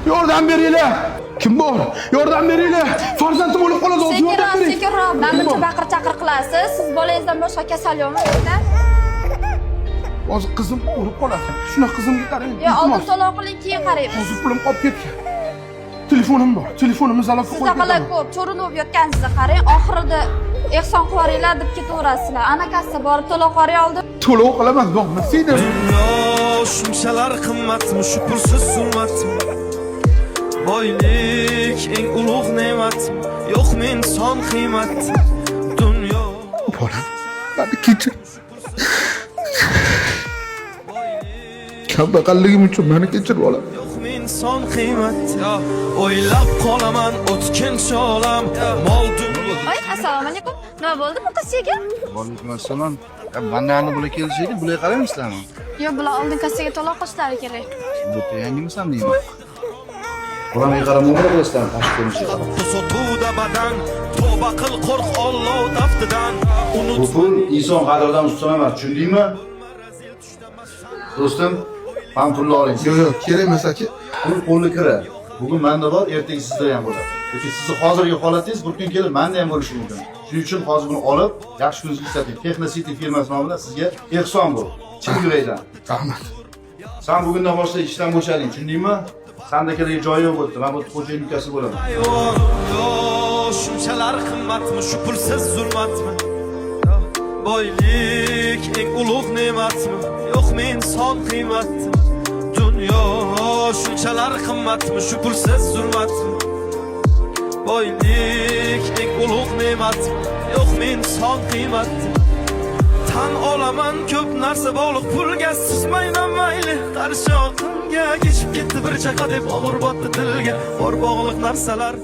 Yordam beringlar. Kim bor? Yordam beringlar. Farzandim o'lib qoladi. Sekinroq, sekinroq. Namuncha baqir-chaqir qilasiz. Siz bolangizdan boshqa kasal yo'qmi bizda? Hozir qizim o'lib qoladi. Shuna qizimga qarang. Yo, oldin to'lov qiling, keyin qaraymiz. Hozir pulim qolib ketdi. Telefonim bor. Telefonimni zalofga qo'yib Sizda qalay ketaman. ko'p cho'rinib yotganingizni qarang. Oxirida ehson qilaringlar deb ketaverasizlar. Ana kassa borib to'lov qilib oldim. To'lov qilaman, bo'lmasaydi. Shunchalar qimmatmi, shu pulsiz zulmatmi? Boylik eng ulug' ne'matmi? Yo'q men son qiymat. Dunyo Bolam, meni kechir. Kambag'alligim uchun meni kechir, bolam. yo'q men son qiymat. O'ylab qolaman o'tkinchi olam. Mol dunyo Voy, assalomu alaykum. Nima bo'ldi bu qizchaga? Vaalaykum assalom. Bandani bular kelishaydi, bularga qaraymisizlarmi? Yo, bular oldin kassaga to'lov qilishlari kerak. Bu yangimisan deyman. Bularga qaramay qilasizlarmi? Tashqi ko'rinishga. sotuvda badan. Tavba qil qo'rq Alloh daftidan. Unut Bu pul inson qadridan ustun emas, tushundingmi? Do'stim, ham pulni oling. Yo'q, kerak emas aka. Pul qo'lga kira. Bugun menda bor, ertaga sizda ham bo'ladi. Yoki sizni hozirgi holatingiz bir kun kelib menda ham bo'lishi mumkin. Shuning uchun hozir buni olib, yaxshi kuningizga ishlating. Technosity firmasi nomidan sizga ehson bu. Chin yurakdan. Rahmat. Sen bugundan boshlab ishdan bo'shading, tushundingmi? Senda kerak joyi yo'q bo'ldi. Men bu xo'jayin ukasi bo'laman. Yo, shunchalar qimmatmi, shu pulsiz zulmatmi? Boylik eng ulug' ne'matmi? Yo'q men son qiymat. Dunyo shunchalar qimmatmi, shu pulsiz zulmatmi? Boylik eng ulug' ne'matmi? Yo'q men son qiymat. Tan olaman ko'p narsa bog'liq pulga, sizmayman mayli qarshi oqimga. Kechib ketdi bir chaqa deb og'ir botdi dilga. Bor bog'liq narsalar